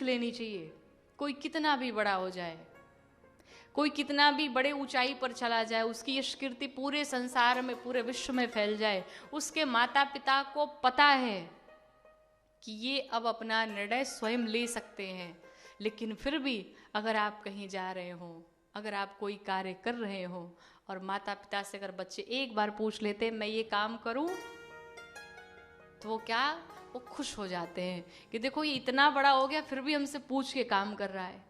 सीख लेनी चाहिए। कोई कितना भी बड़ा हो जाए, कोई कितना भी बड़े ऊंचाई पर चला जाए, उसकी यश कीर्ति पूरे संसार में, पूरे विश्व में फैल जाए, उसके माता पिता को पता है कि ये अब अपना निर्णय स्वयं ले सकते हैं। लेकिन फिर भी अगर आप कहीं जा रहे हो, अगर आप कोई कार्य कर रहे हो और माता पिता से अगर बच्चे एक बार पूछ लेते हैं मैं ये काम करूं, तो वो खुश हो जाते हैं कि देखो ये इतना बड़ा हो गया फिर भी हमसे पूछ के काम कर रहा है।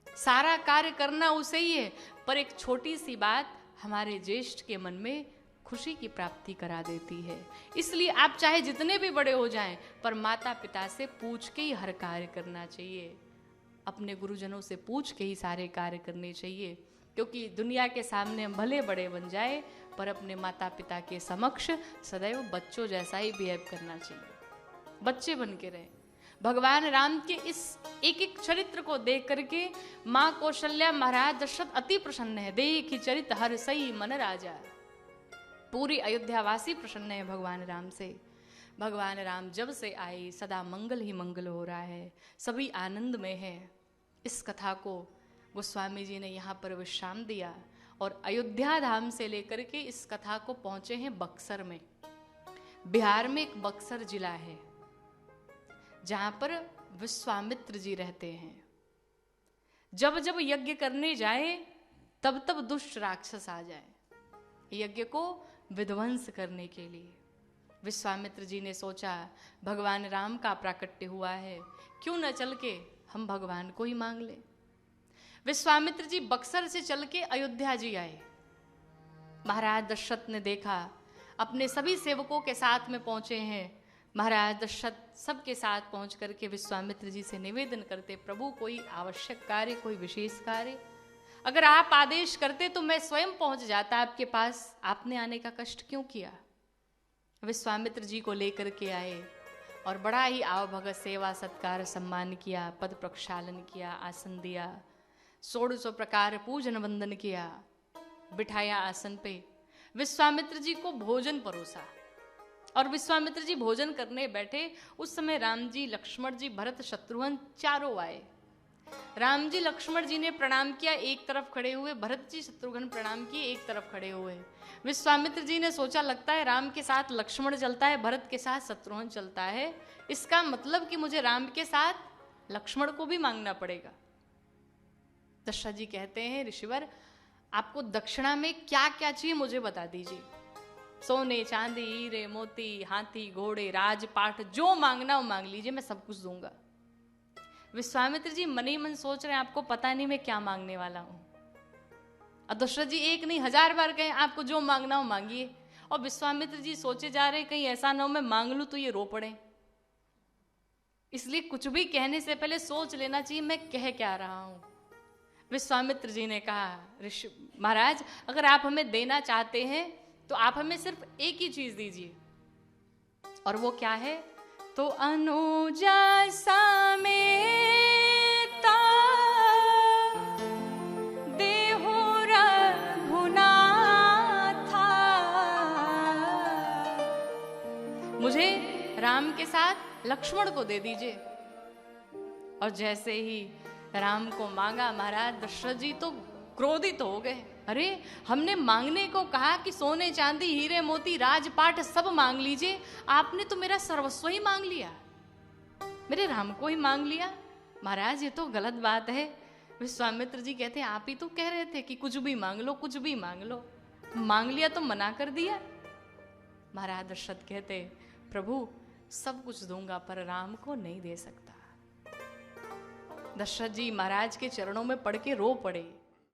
सारा कार्य करना उसे ही है, पर एक छोटी सी बात हमारे ज्येष्ठ के मन में खुशी की प्राप्ति करा देती है। इसलिए आप चाहे जितने भी बड़े हो जाएं, पर माता पिता से पूछ के ही हर कार्य करना चाहिए। अपने गुरुजनों से पूछ के ही सारे कार्य करने चाहिए, क्योंकि दुनिया के सामने हम भले बड़े बन जाए, पर अपने माता पिता के समक्ष सदैव बच्चों जैसा ही बिहेव करना चाहिए, बच्चे बन के रहे। भगवान राम के इस एक एक चरित्र को देख करके माँ कौशल्या महाराज दशरथ अति प्रसन्न है। देखी चरित हर सही मन राजा, पूरी अयोध्यावासी प्रसन्न है भगवान राम से। भगवान राम जब से आए सदा मंगल ही मंगल हो रहा है, सभी आनंद में है। इस कथा को गोस्वामी जी ने यहाँ पर विश्राम दिया और अयोध्या धाम से लेकर के इस कथा को पहुंचे हैं बक्सर में। बिहार में एक बक्सर जिला है जहां पर विश्वामित्र जी रहते हैं। जब जब यज्ञ करने जाए तब तब दुष्ट राक्षस आ जाए यज्ञ को विध्वंस करने के लिए। विश्वामित्र जी ने सोचा भगवान राम का प्राकट्य हुआ है, क्यों न चल के हम भगवान को ही मांग ले। विश्वामित्र जी बक्सर से चल के अयोध्या जी आए। महाराज दशरथ ने देखा, अपने सभी सेवकों के साथ में पहुंचे हैं। महाराज दशरथ सबके साथ पहुंच करके विश्वामित्र जी से निवेदन करते, प्रभु कोई आवश्यक कार्य, कोई विशेष कार्य, अगर आप आदेश करते तो मैं स्वयं पहुंच जाता आपके पास, आपने आने का कष्ट क्यों किया। विश्वामित्र जी को लेकर के आए और बड़ा ही आवभगत सेवा सत्कार सम्मान किया, पद प्रक्षालन किया, आसन दिया, 1600 प्रकार पूजन वंदन किया, बिठाया आसन पे, विश्वामित्र जी को भोजन परोसा। और विश्वामित्र जी भोजन करने बैठे, उस समय राम जी, लक्ष्मण जी, भरत, शत्रुघ्न चारों आए। राम जी लक्ष्मण जी ने प्रणाम किया, एक तरफ खड़े हुए, भरत जी शत्रुघ्न प्रणाम किए, एक तरफ खड़े हुए। विश्वामित्र जी ने सोचा लगता है राम के साथ लक्ष्मण चलता है, भरत के साथ शत्रुघ्न चलता है, इसका मतलब कि मुझे राम के साथ लक्ष्मण को भी मांगना पड़ेगा। दशरथ जी कहते हैं, ऋषिवर आपको दक्षिणा में क्या क्या चाहिए मुझे बता दीजिए। सोने चांदी हीरे मोती हाथी घोड़े राजपाट जो मांगना वो मांग लीजिए, मैं सब कुछ दूंगा। विश्वामित्र जी मन ही मन सोच रहे हैं आपको पता नहीं मैं क्या मांगने वाला हूं। और दशरथ जी एक नहीं 1000 बार कहें आपको जो मांगना हो मांगिए। और विश्वामित्र जी सोचे जा रहे कहीं ऐसा ना हो मैं मांग लूं तो ये रो पड़े, इसलिए कुछ भी कहने से पहले सोच लेना चाहिए मैं कह क्या रहा हूं। विश्वामित्र जी ने कहा, ऋषि महाराज अगर आप हमें देना चाहते हैं तो आप हमें सिर्फ एक ही चीज दीजिए, और वो क्या है, तो अनुजा समेता देहो रघुनाथा, मुझे राम के साथ लक्ष्मण को दे दीजिए। और जैसे ही राम को मांगा, महाराज दशरथ जी तो क्रोधित हो गए। अरे हमने मांगने को कहा कि सोने चांदी हीरे मोती राजपाट सब मांग लीजिए, आपने तो मेरा सर्वस्व ही मांग लिया, मेरे राम को ही मांग लिया। महाराज ये तो गलत बात है। विश्वामित्र जी कहते आप ही तो कह रहे थे कि कुछ भी मांग लो, कुछ भी मांग लो, मांग लिया तो मना कर दिया। महाराज दशरथ कहते प्रभु सब कुछ दूंगा पर राम को नहीं दे सकता। दशरथ जी महाराज के चरणों में पड़ के रो पड़े।